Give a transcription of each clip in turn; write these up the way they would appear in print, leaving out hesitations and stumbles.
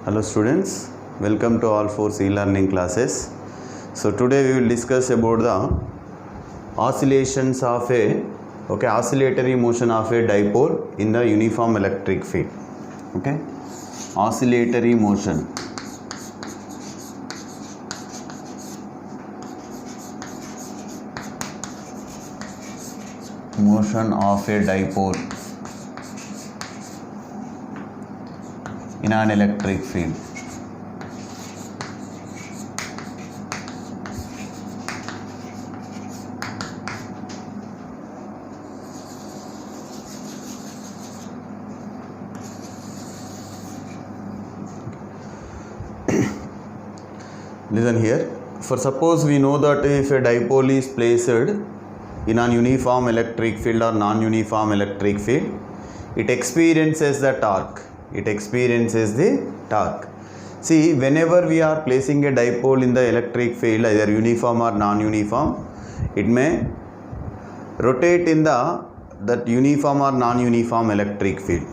Hello students, welcome to all 4 e-learning classes. So today we will discuss about the oscillations of oscillatory motion of a dipole in the uniform electric field. Okay, oscillatory motion. Motion of a dipole in an electric field. Listen here. For suppose we know that if a dipole is placed in an uniform electric field or non-uniform electric field, it experiences the torque. See, whenever we are placing a dipole in the electric field, either uniform or non-uniform, it may rotate in that uniform or non-uniform electric field.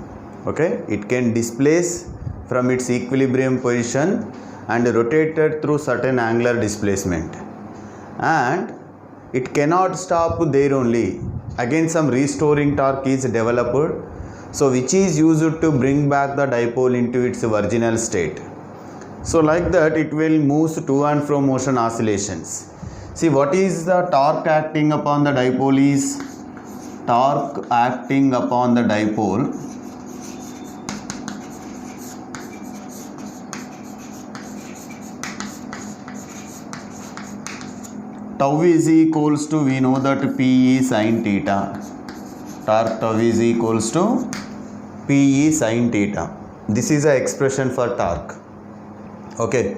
Okay, it can displace from its equilibrium position and rotated through certain angular displacement, and it cannot stop there only. Again, some restoring torque is developed, so which is used to bring back the dipole into its original state. So like that it will move to and fro motion oscillations. See, what is the torque acting upon the dipole is torque acting upon the dipole tau is equals to, we know that P is sin theta. Torque tau is equals to P is sin theta. This is the expression for torque. Okay.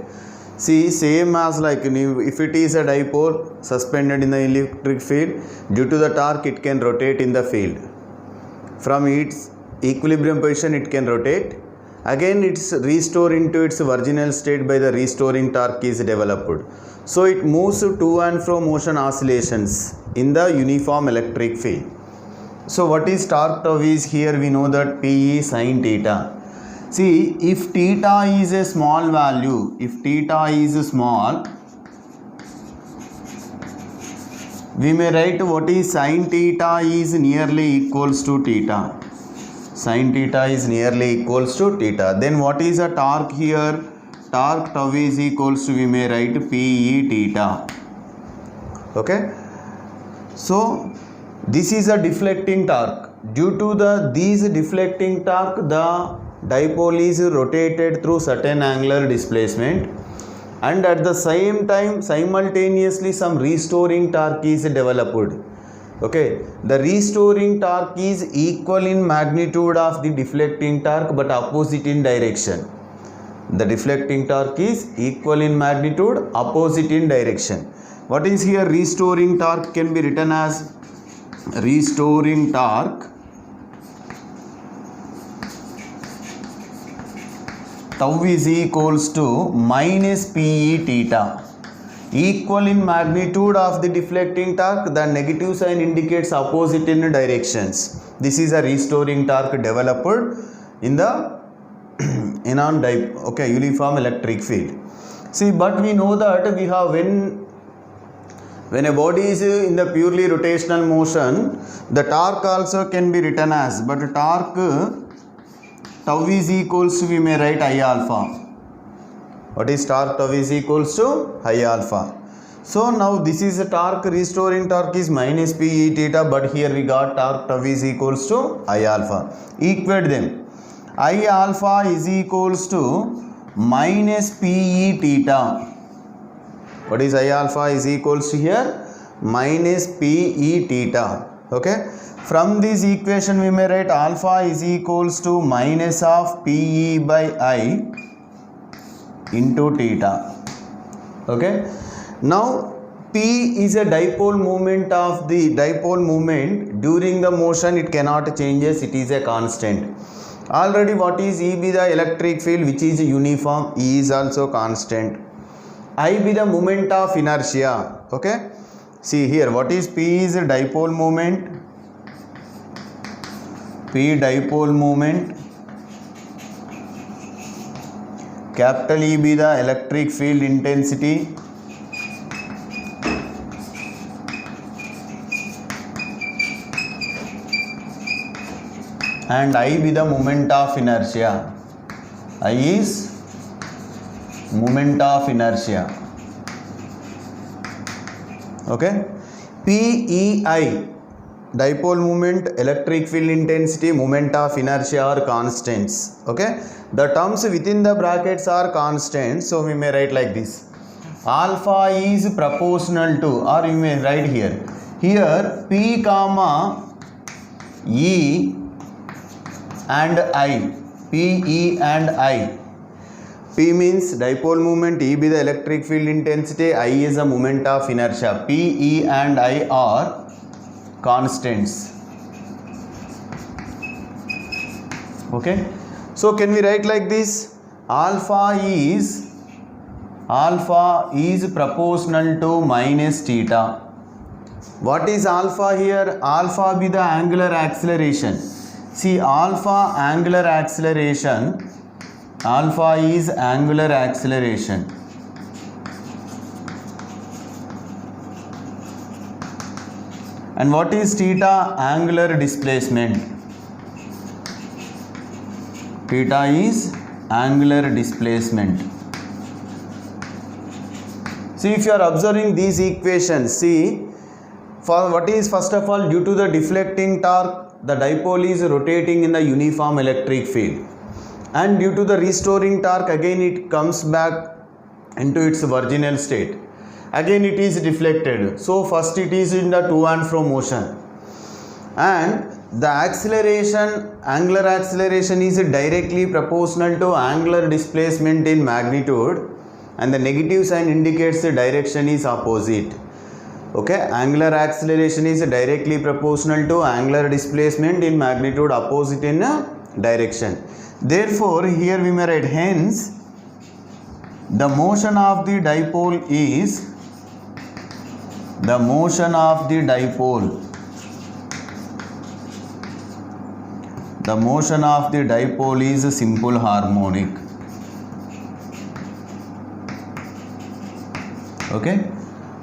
See, same as like if it is a dipole suspended in the electric field, due to the torque it can rotate in the field. From its equilibrium position it can rotate. Again it's restored into its original state by the restoring torque is developed. So it moves to and fro motion oscillations in the uniform electric field. So what is torque tau is, here we know that P is sin theta. See, if theta is a small value, we may write what is sin theta is nearly equals to theta. Sin theta is nearly equals to theta. Then what is the torque here? Torque tau is equals to, we may write Pe theta. Okay. So this is a deflecting torque. Due to these deflecting torque, the dipole is rotated through certain angular displacement, and at the same time simultaneously some restoring torque is developed. Okay, the restoring torque is equal in magnitude of the deflecting torque but opposite in direction. The deflecting torque is equal in magnitude, opposite in direction. What is here? Restoring torque can be written as restoring torque tau is equals to minus Pe theta. Equal in magnitude of the deflecting torque, the negative sign indicates opposite in directions. This is a restoring torque developed in the uniform electric field. See, but we know that we have when a body is in the purely rotational motion, the torque also can be written as, but torque tau is equals to, we may write I alpha. What is torque tau is equals to I alpha. So now this is a torque, restoring torque is minus Pe theta, but here we got torque tau is equals to I alpha. Equate them. I alpha is equals to minus Pe theta. What is I alpha is equals to here? Minus Pe theta. Okay. From this equation we may write alpha is equals to minus of Pe by I into theta. Okay. Now P is a dipole moment of the dipole moment. During the motion it cannot changes, it is a constant. Already what is E be the electric field which is uniform, E is also constant. I be the moment of inertia. Okay. See here, what is P is a dipole moment. P dipole moment capital E be the electric field intensity, and I be the moment of inertia. I is moment of inertia. Okay, PEI, dipole moment, electric field intensity, moment of inertia are constants. Okay, the terms within the brackets are constants, so we may write like this: alpha is proportional to, or you may write here P comma E and I, P, E and I. P means dipole moment, E be the electric field intensity, I is a moment of inertia. P, E and I are constants. Okay, so can we write like this? Alpha is proportional to minus theta. What is alpha here? Alpha be the angular acceleration. See, alpha angular acceleration, alpha is angular acceleration. And what is theta? Angular displacement. Theta is angular displacement. See, if you are observing these equations, see, for what is first of all, due to the deflecting torque, the dipole is rotating in the uniform electric field, and due to the restoring torque, again it comes back into its original state. Again it is deflected. So first it is in the to and fro motion, and the acceleration, angular acceleration is directly proportional to angular displacement in magnitude, and the negative sign indicates the direction is opposite. Okay, angular acceleration is directly proportional to angular displacement in magnitude opposite in direction. Therefore, here we may write, hence the motion of the dipole is simple harmonic. Okay,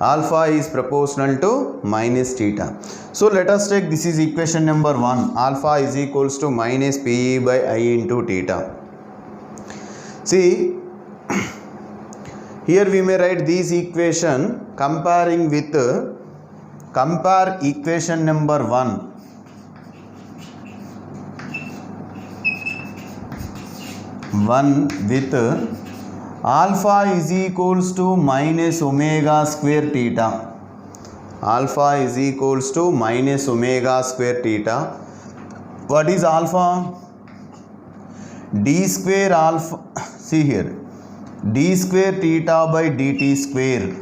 alpha is proportional to minus theta. So let us take, this is equation number 1, alpha is equals to minus PE by I into theta. See, here we may write this equation comparing with, compare equation number 1 with alpha is equals to minus omega square theta. Alpha is equals to minus omega square theta. What is alpha? D square alpha, see here, d square theta by dt square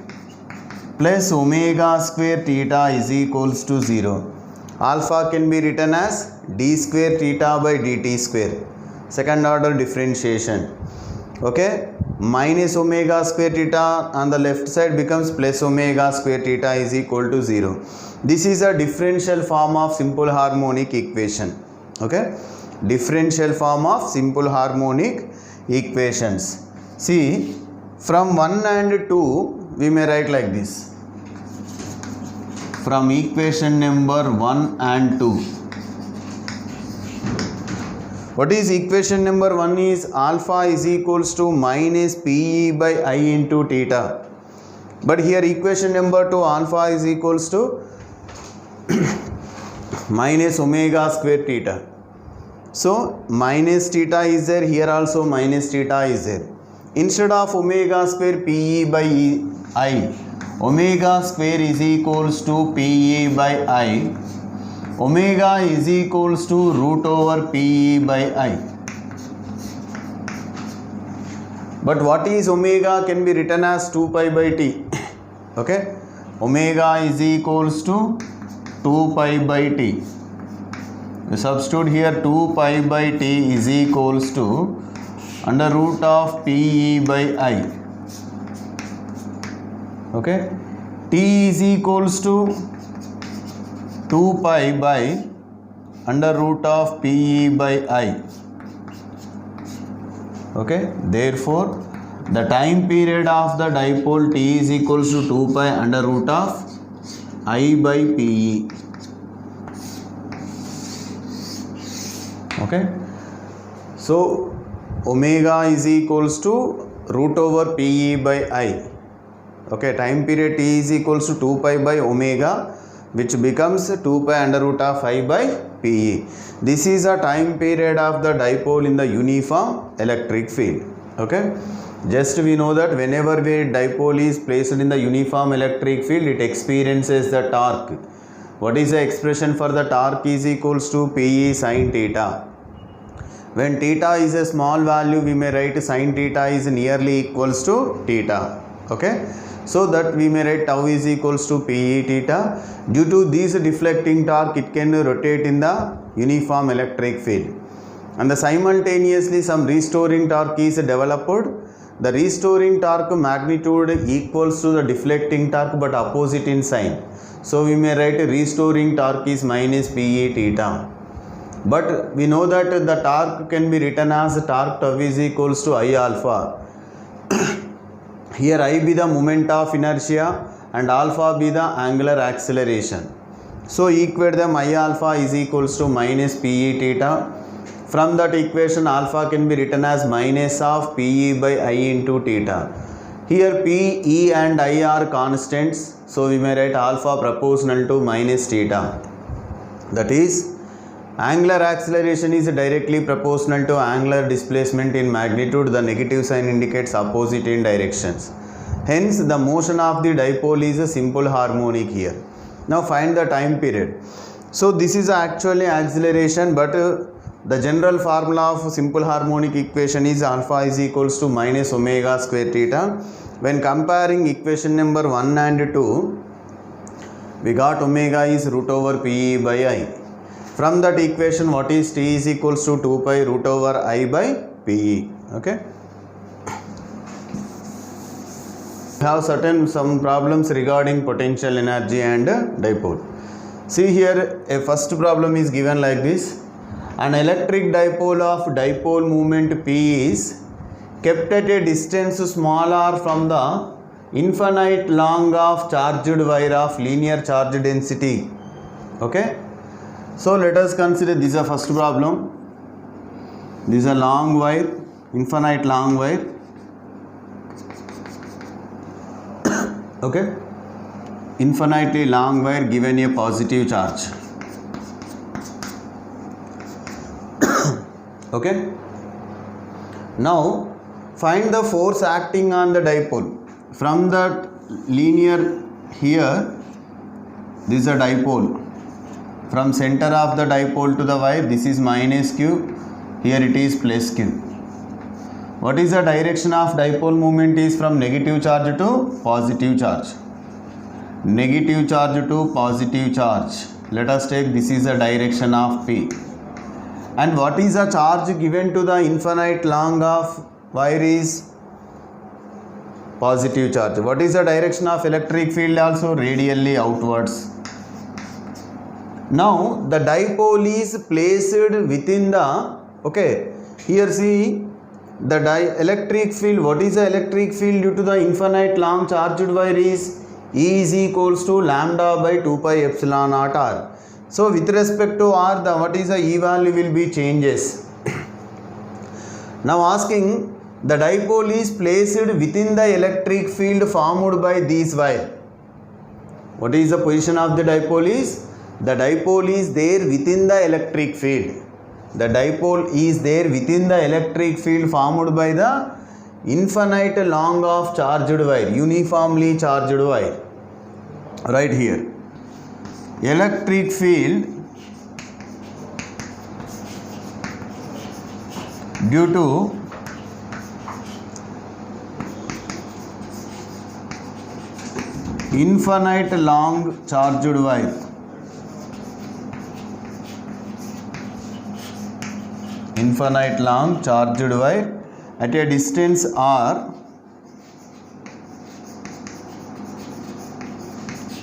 plus omega square theta is equals to 0. Alpha can be written as d square theta by dt square, second order differentiation. Okay, minus omega square theta on the left side becomes plus omega square theta is equal to 0. This is a differential form of simple harmonic equation. Okay, differential form of simple harmonic equations. See, from 1 and 2 we may write like this. From equation number 1 and 2. What is equation number 1 is alpha is equals to minus PE by I into theta. But here equation number 2, alpha is equals to minus omega square theta. So minus theta is there, here also minus theta is there. Instead of omega square PE by I, omega square is equals to PE by I. Omega is equals to root over PE by I. But what is omega can be written as 2 pi by T. Okay, omega is equals to 2 pi by T. We substitute here 2 pi by T is equals to under root of PE by I. Okay, T is equals to 2 pi by under root of PE by I. Okay, therefore the time period of the dipole T is equals to 2 pi under root of I by PE. Okay, so omega is equals to root over PE by I. Okay, time period T is equals to 2 pi by omega, which becomes 2 pi under root of I by PE. This is a time period of the dipole in the uniform electric field. Okay, just we know that whenever a dipole is placed in the uniform electric field, it experiences the torque. What is the expression for the torque? Is equals to PE sin theta. When theta is a small value, we may write sin theta is nearly equals to theta. Okay, so that we may write tau is equals to PE theta. Due to this deflecting torque, it can rotate in the uniform electric field, and the simultaneously some restoring torque is developed. The restoring torque magnitude equals to the deflecting torque but opposite in sign. So we may write restoring torque is minus PE theta. But we know that the torque can be written as torque tau is equals to I alpha. Here I be the moment of inertia and alpha be the angular acceleration. So equate them, I alpha is equals to minus PE theta. From that equation, alpha can be written as minus of PE by I into theta. Here P, E and I are constants, so we may write alpha proportional to minus theta. That is, angular acceleration is directly proportional to angular displacement in magnitude. The negative sign indicates opposite in directions. Hence, the motion of the dipole is a simple harmonic here. Now find the time period. So this is actually acceleration, but the general formula of simple harmonic equation is alpha is equals to minus omega square theta. When comparing equation number 1 and 2, we got omega is root over PE by I. From that equation, what is T is equals to 2 pi root over I by PE. Okay. We have some problems regarding potential energy and dipole. See here, a first problem is given like this. An electric dipole of dipole moment P is kept at a distance smaller from the infinite long of charged wire of linear charge density. Okay. So let us consider this is a first problem. This is a long wire, infinite long wire. Okay, infinitely long wire given a positive charge. Okay, now find the force acting on the dipole. From the linear here, this is a dipole. From center of the dipole to the wire, this is minus q, here it is plus q. What is the direction of dipole moment? Is from negative charge to positive charge. Negative charge to positive charge. Let us take this is the direction of P. And what is the charge given to the infinite long of wire is positive charge. What is the direction of electric field? Also radially outwards. Now the dipole is placed within the, okay, here see the electric field. What is the electric field due to the infinite long charged wire is E is equals to lambda by 2 pi epsilon naught r. So with respect to r, the what is the E value will be changes. Now asking, the dipole is placed within the electric field formed by these wire. What is the position of the dipole is? The dipole is there within the electric field. The dipole is there within the electric field formed by the infinite long of charged wire, uniformly charged wire. Right here. Electric field due to infinite long charged wire. Infinite long charged wire at a distance r.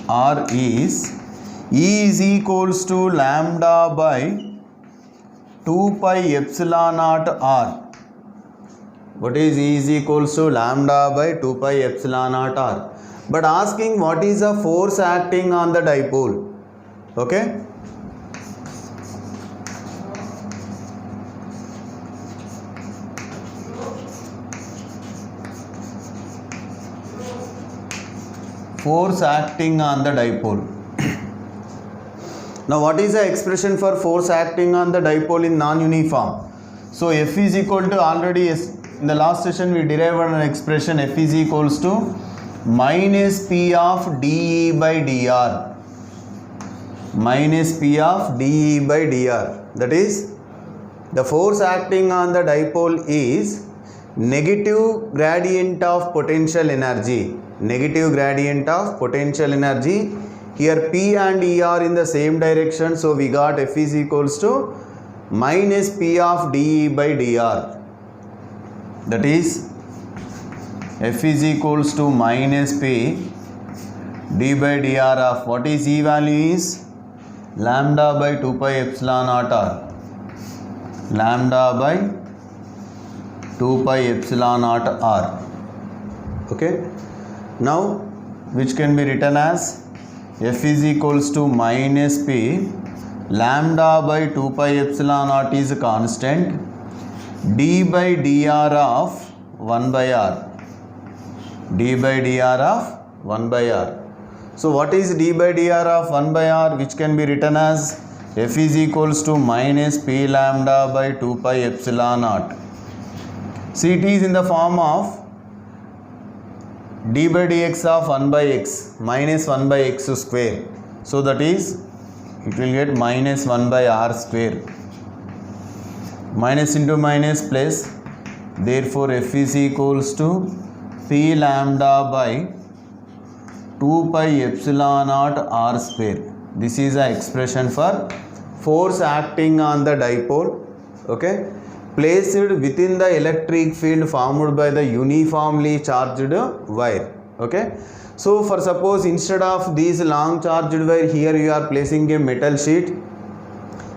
R is E is equals to lambda by 2 pi epsilon naught r. What is E is equals to lambda by 2 pi epsilon naught r. But asking what is the force acting on the dipole. Okay. Force acting on the dipole. Now what is the expression for force acting on the dipole in non-uniform? So F is equal to, already in the last session we derived an expression, F is equals to minus P of dE by dr. Minus P of dE by dr. That is, the force acting on the dipole is negative gradient of potential energy. Negative gradient of potential energy. Here P and E are in the same direction, so we got F is equals to minus P of dE by dr. That is, F is equals to minus P d by dr of, what is E value is? Lambda by 2 pi epsilon naught r. Lambda by 2 pi epsilon naught r. Okay. Now, which can be written as F is equals to minus P lambda by 2 pi epsilon naught is a constant, d by dr of 1 by r. D by dr of 1 by r. So what is d by dr of 1 by r, which can be written as F is equals to minus P lambda by 2 pi epsilon naught. See, it is in the form of d by dx of 1 by x minus 1 by x square. So that is, it will get minus 1 by r square. Minus into minus plus. Therefore, F is equals to P lambda by 2 pi epsilon naught r square. This is the expression for force acting on the dipole. Okay. Placed within the electric field formed by the uniformly charged wire. Okay. So for suppose instead of these long charged wire, here you are placing a metal sheet,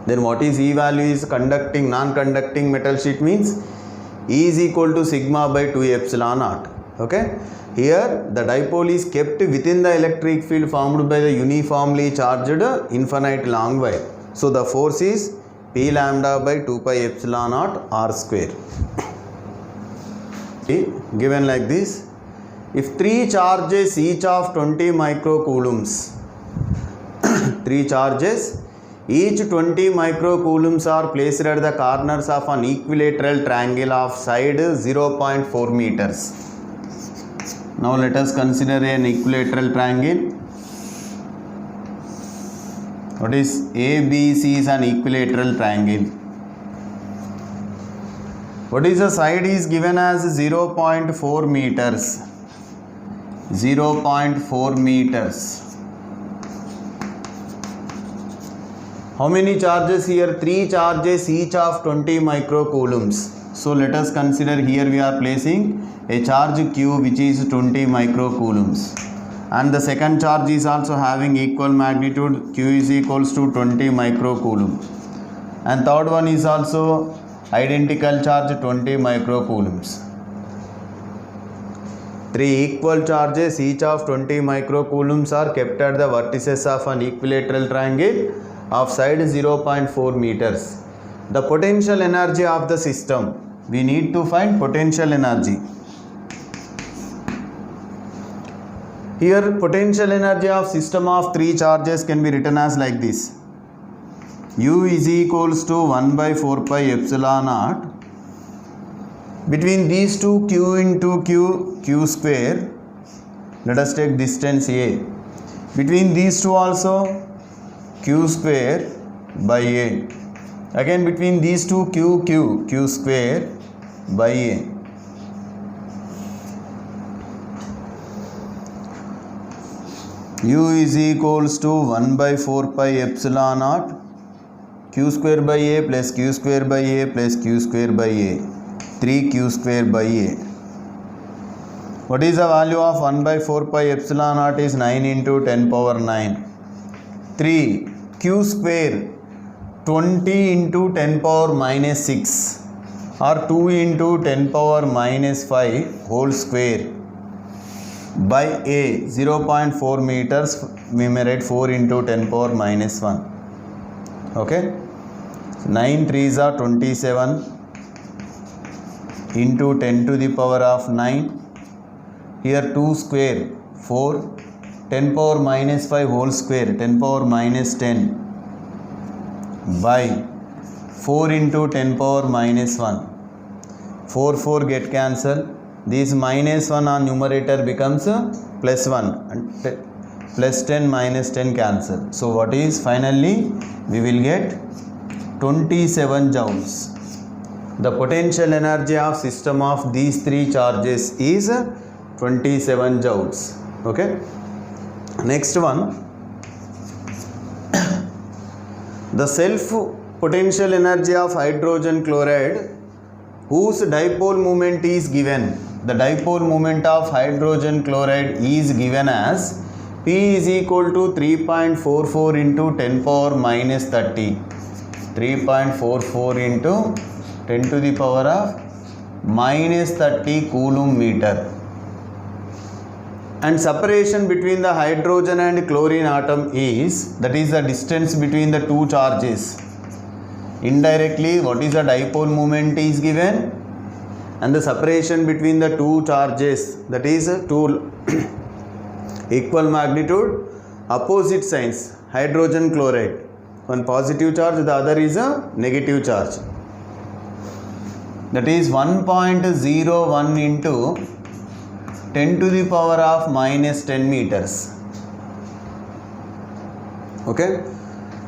then what is E value is conducting, non-conducting metal sheet means E is equal to sigma by 2 epsilon naught. Okay. Here the dipole is kept within the electric field formed by the uniformly charged infinite long wire. So the force is P lambda by 2 pi epsilon naught r square. Given like this, if 3 charges each of 20 microcoulombs, 3 charges each 20 microcoulombs are placed at the corners of an equilateral triangle of side 0.4 meters. Now let us consider an equilateral triangle. What is ABC is an equilateral triangle. What is the side is given as 0.4 meters. 0.4 meters. How many charges here? 3 charges each of 20 microcoulombs. So let us consider, here we are placing a charge Q which is 20 microcoulombs. And the second charge is also having equal magnitude, Q is equals to 20 microcoulomb. And third one is also identical charge, 20 microcoulombs. 3 equal charges each of 20 microcoulombs are kept at the vertices of an equilateral triangle of side 0.4 meters. The potential energy of the system, we need to find potential energy. Here potential energy of system of 3 charges can be written as like this. U is equals to 1 by 4 pi epsilon naught. Between these two, Q into Q square. Let us take distance A. Between these two also, Q square by A. Again between these two, Q square by A. U is equals to 1 by 4 pi epsilon naught Q square by A plus Q square by A plus Q square by A. 3Q square by A. What is the value of 1 by 4 pi epsilon naught is 9 into 10 power 9. 3 Q square 20 into 10 power minus 6. or 2 into 10 power minus 5 whole square by A 0.4 meters, we may write 4 into 10 power minus 1. Okay, 9 3s are 27 into 10 to the power of 9. Here 2 square 4, 10 power minus 5 whole square 10 power minus 10 by 4 into 10 power minus 1. 4 4 get cancelled. This minus 1 on numerator becomes plus 1 and plus 10 minus 10 cancel. So what is finally we will get 27 joules. The potential energy of system of these three charges is 27 joules. Okay, next one, the self potential energy of hydrogen chloride whose dipole moment is given. The dipole moment of hydrogen chloride is given as P is equal to 3.44 into 10 power minus 30. 3.44 into 10 to the power of minus 30 coulomb meter. And separation between the hydrogen and chlorine atom is, that is the distance between the two charges. Indirectly, what is the dipole moment is given, and the separation between the two charges, that is two equal magnitude, opposite signs, hydrogen chloride, one positive charge, the other is a negative charge. That is 1.01 into 10 to the power of minus 10 meters. Okay,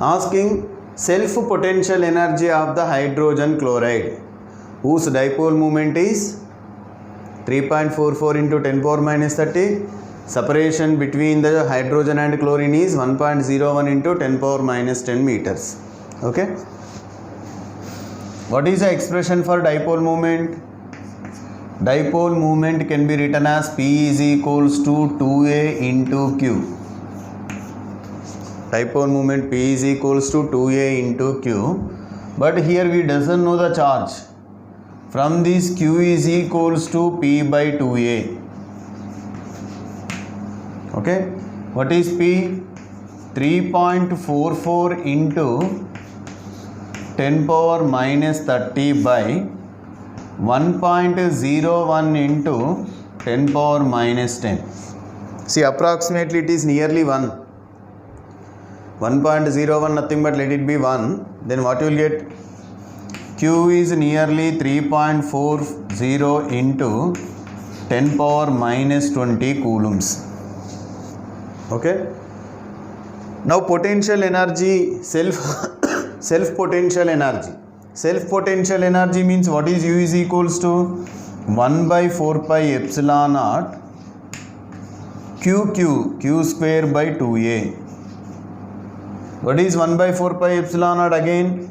asking self potential energy of the hydrogen chloride whose dipole moment is 3.44 into 10 power minus 30. Separation between the hydrogen and chlorine is 1.01 into 10 power minus 10 meters. Okay, what is the expression for dipole moment? Dipole moment can be written as P is equals to 2A into Q. Dipole moment P is equals to 2A into Q, but here we doesn't know the charge. From this Q is equals to P by 2A. Okay, what is P? 3.44 into 10 power minus 30 by 1.01 into 10 power minus 10. See, approximately it is nearly 1. 1.01 nothing but let it be 1. Then what you will get? Q is nearly 3.40 into 10 power minus 20 coulombs. Okay. Now potential energy, self potential energy. Self potential energy means what is U is equals to 1 by 4 pi epsilon naught Q square by 2A. What is 1 by 4 pi epsilon naught again?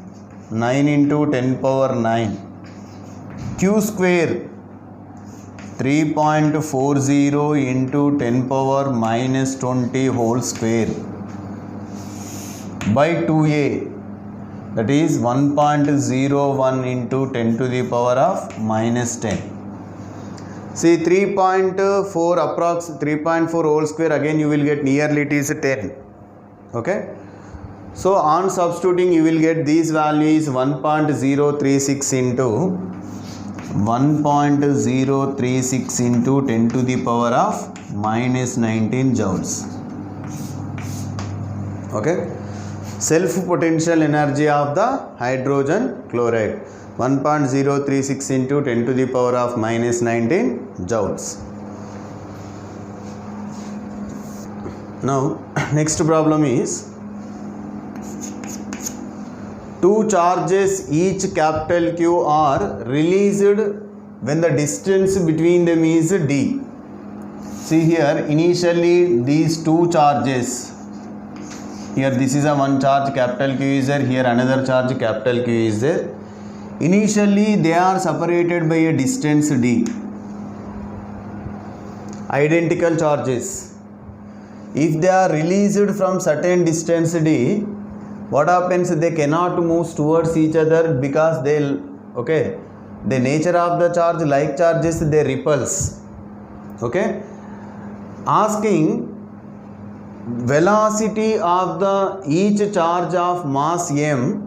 9 into 10 power 9. Q square 3.40 into 10 power minus 20 whole square by 2A. That is 1.01 into 10 to the power of minus 10. See, 3.4 approx 3.4 whole square, again you will get nearly it is 10. Okay, so on substituting you will get these values 1.036 into 1.036 into 10 to the power of minus 19 joules. Okay, self potential energy of the hydrogen chloride 1.036 into 10 to the power of minus 19 joules. Now next problem is, two charges each capital Q are released when the distance between them is d. See here, initially these two charges, here this is a one charge capital Q is there, here another charge capital Q is there. Initially they are separated by a distance d, identical charges. If they are released from certain distance d, what happens? They cannot move towards each other because they the nature of the charge, like charges, they repulse. Okay, asking velocity of the each charge of mass m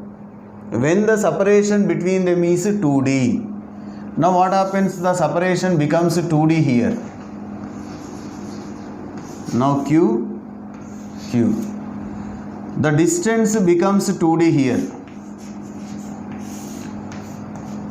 when the separation between them is 2d. Now what happens? The separation becomes 2d here. Now q. The distance becomes 2d here.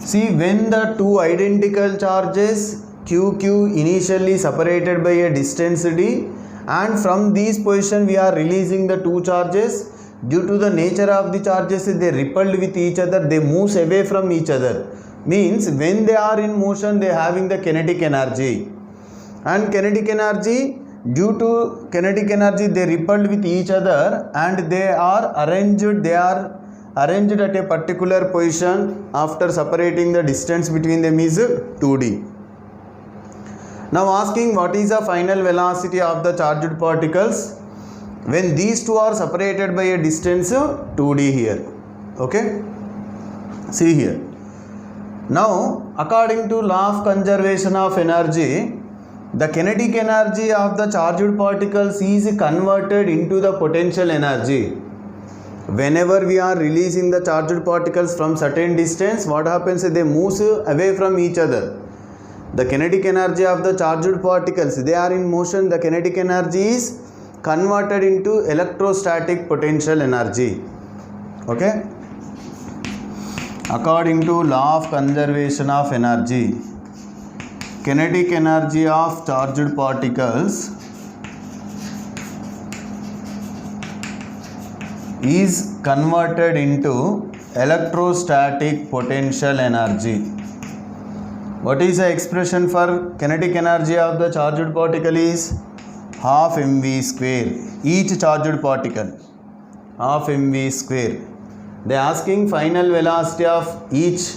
See, when the two identical charges q initially separated by a distance d, and from this position we are releasing the two charges. Due to the nature of the charges, they repelled with each other, they move away from each other. Means when they are in motion, they are having the kinetic energy, and kinetic energy, due to kinetic energy, they repelled with each other, and they are arranged at a particular position after separating the distance between them is 2d. Now asking what is the final velocity of the charged particles when these two are separated by a distance 2d here. Okay, see here. Now according to law of conservation of energy, the kinetic energy of the charged particles is converted into the potential energy. Whenever we are releasing the charged particles from certain distance, what happens? They move away from each other. The kinetic energy of the charged particles, they are in motion, the kinetic energy is converted into electrostatic potential energy. Okay, according to law of conservation of energy, kinetic energy of charged particles is converted into electrostatic potential energy. What is the expression for kinetic energy of the charged particle is half mv square. Each charged particle, half mv square. They are asking final velocity of each,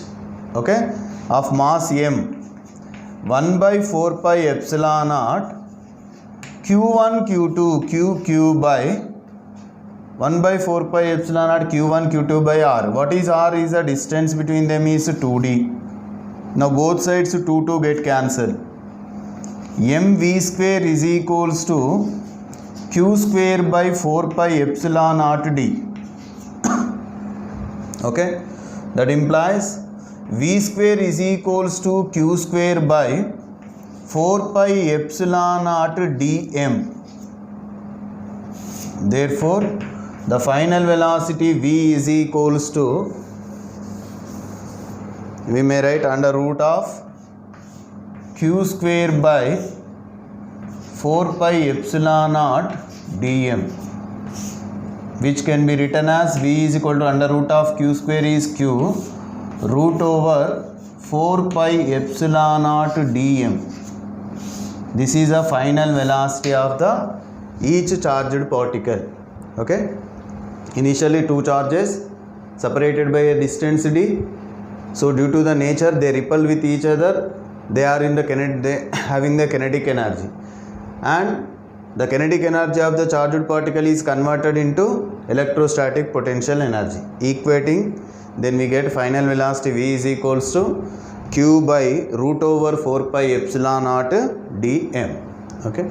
okay, of mass m. 1 by 4 pi epsilon naught q1 q2 q by 1 by 4 pi epsilon naught q1 q2 by r. What is r? Is the distance between them is 2d. Now both sides 2 get cancelled. mv square is equals to q square by 4 pi epsilon naught d. Okay, that implies v square is equals to q square by 4 pi epsilon naught dm. Therefore, the final velocity v is equals to, we may write under root of q square by 4 pi epsilon naught dm, which can be written as v is equal to under root of q square is q root over 4 pi epsilon naught dm. This is the final velocity of the each charged particle. Okay, initially two charges separated by a distance d. So due to the nature, they repel with each other, they are in the having the kinetic energy, and the kinetic energy of the charged particle is converted into electrostatic potential energy, equating, then we get final velocity v is equals to q by root over 4 pi epsilon naught dm. Okay.